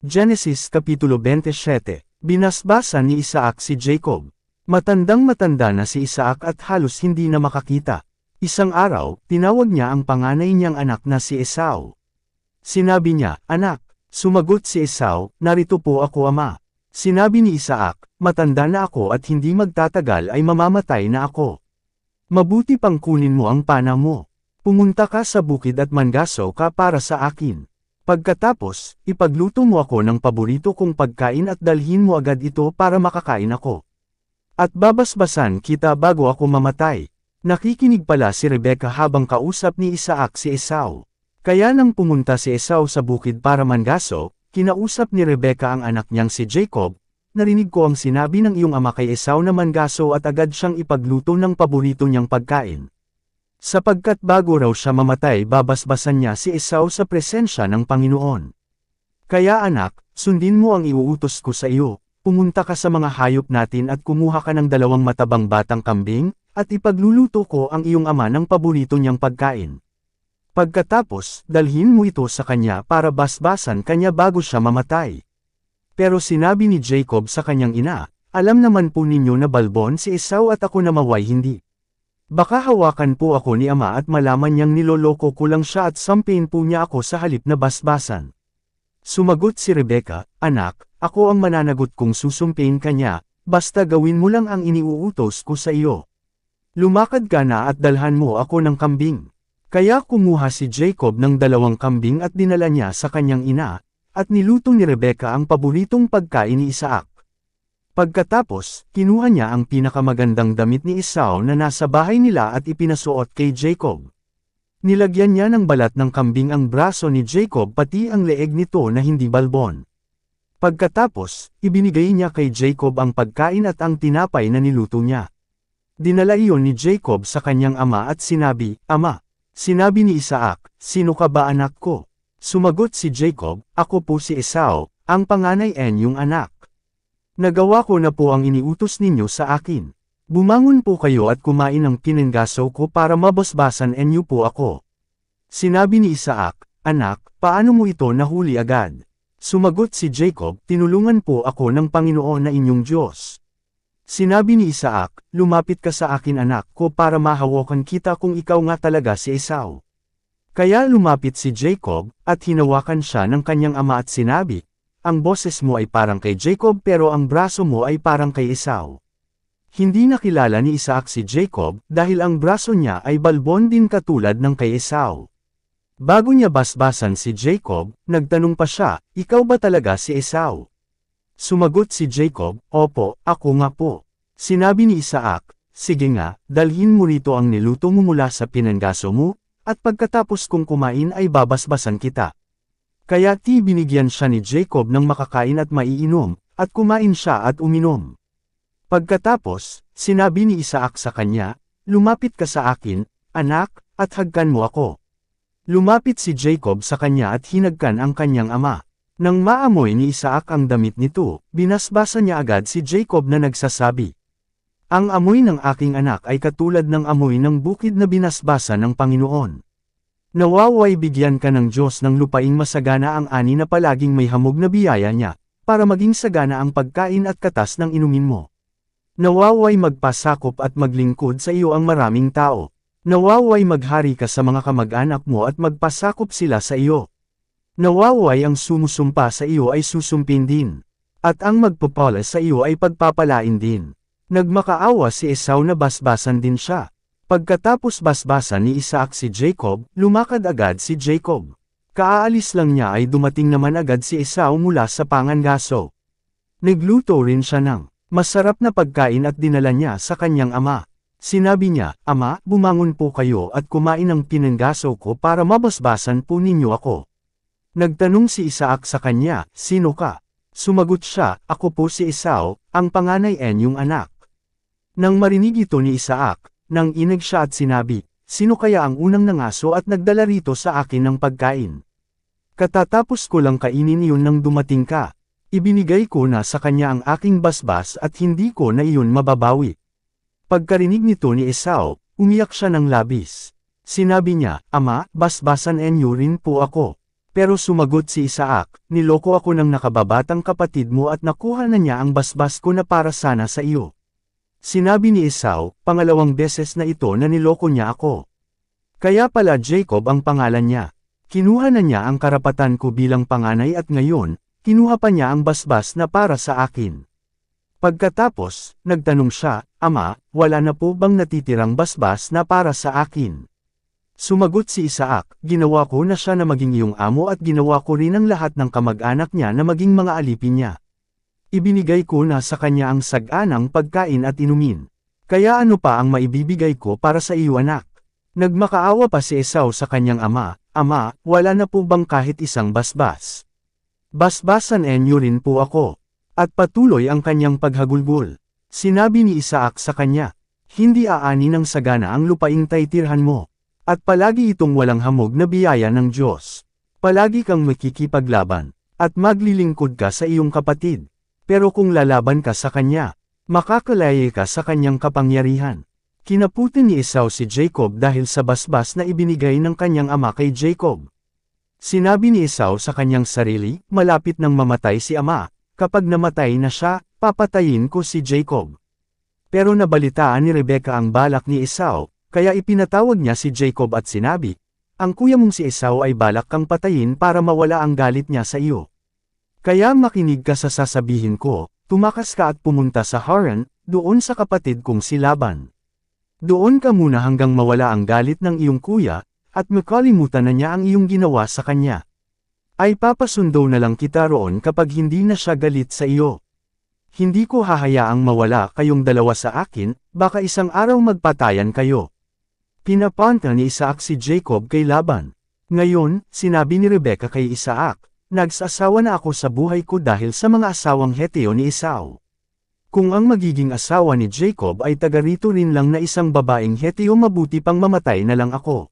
Genesis Kapitulo 27, binasbasan ni Isaac si Jacob. Matandang-matanda na si Isaac at halos hindi na makakita. Isang araw, tinawag niya ang panganay niyang anak na si Esau. Sinabi niya, "Anak," sumagot si Esau, "Narito po ako, ama." Sinabi ni Isaac, "Matanda na ako at hindi magtatagal ay mamamatay na ako. Mabuti pang kunin mo ang pana mo. Pumunta ka sa bukid at manggaso ka para sa akin. Pagkatapos, ipagluto mo ako ng paborito kong pagkain at dalhin mo agad ito para makakain ako. At babasbasan kita bago ako mamatay." Nakikinig pala si Rebecca habang kausap ni Isaac si Esau. Kaya nang pumunta si Esau sa bukid para manggaso, kinausap ni Rebecca ang anak niyang si Jacob. "Narinig ko ang sinabi ng iyong ama kay Esau na manggaso at agad siyang ipagluto ng paborito niyang pagkain. Sapagkat bago raw siya mamatay babasbasan niya si Esau sa presensya ng Panginoon. Kaya anak, sundin mo ang iuutos ko sa iyo, pumunta ka sa mga hayop natin at kumuha ka ng 2 matabang batang kambing, at ipagluluto ko ang iyong ama ng paborito niyang pagkain. Pagkatapos, dalhin mo ito sa kanya para basbasan kanya bago siya mamatay." Pero sinabi ni Jacob sa kanyang ina, "Alam naman po ninyo na balbon si Esau at ako na maway hindi. Baka hawakan po ako ni ama at malaman niyang niloloko ko lang siya at sampain po niya ako sa halip na basbasan." Sumagot si Rebecca, "Anak, ako ang mananagot kung susumpain ka niya, basta gawin mo lang ang iniuutos ko sa iyo. Lumakad ka na at dalhan mo ako ng kambing." Kaya kumuha si Jacob ng 2 kambing at dinala niya sa kanyang ina, at niluto ni Rebecca ang paboritong pagkain ni Isaac. Pagkatapos, kinuha niya ang pinakamagandang damit ni Esau na nasa bahay nila at ipinasuot kay Jacob. Nilagyan niya ng balat ng kambing ang braso ni Jacob pati ang leeg nito na hindi balbon. Pagkatapos, ibinigay niya kay Jacob ang pagkain at ang tinapay na niluto niya. Dinala iyon ni Jacob sa kanyang ama at sinabi, "Ama." Sinabi ni Isaac, "Sino ka ba, anak ko?" Sumagot si Jacob, "Ako po si Esau, ang panganay yung anak. Nagawa ko na po ang iniutos ninyo sa akin. Bumangon po kayo at kumain ng pinanggaso ko para mabasbasan niyo po ako." Sinabi ni Isaac, "Anak, paano mo ito nahuli agad?" Sumagot si Jacob, "Tinulungan po ako ng Panginoon na inyong Diyos." Sinabi ni Isaac, "Lumapit ka sa akin, anak ko, para mahawakan kita kung ikaw nga talaga si Esau." Kaya lumapit si Jacob, at hinawakan siya ng kanyang ama at sinabi, "Ang boses mo ay parang kay Jacob pero ang braso mo ay parang kay Esau." Hindi nakilala ni Isaac si Jacob dahil ang braso niya ay balbon din katulad ng kay Esau. Bago niya basbasan si Jacob, nagtanong pa siya, "Ikaw ba talaga si Esau?" Sumagot si Jacob, "Opo, ako nga po." Sinabi ni Isaac, "Sige nga, dalhin mo rito ang niluto mo mula sa pinanggaso mo, at pagkatapos kong kumain ay babasbasan kita." Kaya binigyan siya ni Jacob ng makakain at maiinom, at kumain siya at uminom. Pagkatapos, sinabi ni Isaac sa kanya, "Lumapit ka sa akin, anak, at hagkan mo ako." Lumapit si Jacob sa kanya at hinagkan ang kanyang ama. Nang maamoy ni Isaac ang damit nito, binasbasan niya agad si Jacob na nagsasabi, "Ang amoy ng aking anak ay katulad ng amoy ng bukid na binasbasan ng Panginoon. Nawaway bigyan ka ng Diyos ng lupaing masagana ang ani na palaging may hamog na biyaya niya, para maging sagana ang pagkain at katas ng inumin mo. Nawaway magpasakop at maglingkod sa iyo ang maraming tao. Nawaway maghari ka sa mga kamag-anak mo at magpasakop sila sa iyo. Nawaway ang sumusumpa sa iyo ay susumpin din. At ang magpapala sa iyo ay pagpapalain din." Nagmakaawa si Esau na basbasan din siya. Pagkatapos basbasan ni Isaac si Jacob, lumakad agad si Jacob. Kaalis lang niya ay dumating naman agad si Esau mula sa pangangaso. Nagluto rin siya ng masarap na pagkain at dinala niya sa kanyang ama. Sinabi niya, "Ama, bumangon po kayo at kumain ng pinanggaso ko para mabasbasan po ninyo ako." Nagtanong si Isaac sa kanya, "Sino ka?" Sumagot siya, "Ako po si Esau, ang panganay yung anak." Nang marinig ito ni Isaac, nanginig siya at sinabi, "Sino kaya ang unang nangaso at nagdala rito sa akin ng pagkain? Katatapos ko lang kainin iyon nang dumating ka. Ibinigay ko na sa kanya ang aking basbas at hindi ko na iyon mababawi." Pagkarinig nito ni Esau, umiyak siya ng labis. Sinabi niya, "Ama, basbasan niyo rin po ako." Pero sumagot si Isaac, niloko ako ng nakababatang kapatid mo at nakuha na niya ang basbas ko na para sana sa iyo. Sinabi ni Esau, pangalawang beses na ito na niloko niya ako. Kaya pala Jacob ang pangalan niya. Kinuha na niya ang karapatan ko bilang panganay at ngayon, kinuha pa niya ang basbas na para sa akin. Pagkatapos, nagtanong siya, Ama, wala na po bang natitirang basbas na para sa akin? Sumagot si Isaac, ginawa ko na siya na maging iyong amo at ginawa ko rin ang lahat ng kamag-anak niya na maging mga alipin niya. Ibinigay ko na sa kanya ang saganang pagkain at inumin. Kaya ano pa ang maibibigay ko para sa iyo anak? Nagmakaawa pa si Esau sa kanyang ama, Ama, wala na po bang kahit isang basbas? Basbasan enyo rin po ako. At patuloy ang kanyang paghagulgol. Sinabi ni Isaac sa kanya, hindi aani ng sagana ang lupaing taytirhan mo. At palagi itong walang hamog na biyaya ng Diyos. Palagi kang makikipaglaban, at maglilingkod ka sa iyong kapatid. Pero kung lalaban ka sa kanya, makakalaya ka sa kanyang kapangyarihan. Kinaputin ni Esau si Jacob dahil sa basbas na ibinigay ng kanyang ama kay Jacob. Sinabi ni Esau sa kanyang sarili, malapit nang mamatay si ama, kapag namatay na siya, papatayin ko si Jacob. Pero nabalitaan ni Rebekah ang balak ni Esau, kaya ipinatawag niya si Jacob at sinabi, ang kuya mong si Esau ay balak kang patayin para mawala ang galit niya sa iyo. Kaya makinig ka sa sasabihin ko, tumakas ka at pumunta sa Haran, doon sa kapatid kong si Laban. Doon ka muna hanggang mawala ang galit ng iyong kuya, at makalimutan na niya ang iyong ginawa sa kanya. Ay papasundo na lang kita roon kapag hindi na siya galit sa iyo. Hindi ko hahayaang mawala kayong dalawa sa akin, baka isang araw magpatayan kayo. Pinapanta ni Isaac si Jacob kay Laban. Ngayon, sinabi ni Rebekah kay Isaac, nagsasawa na ako sa buhay ko dahil sa mga asawang Heteo ni Esau. Kung ang magiging asawa ni Jacob ay taga rito rin lang na isang babaeng Heteo mabuti pang mamatay na lang ako.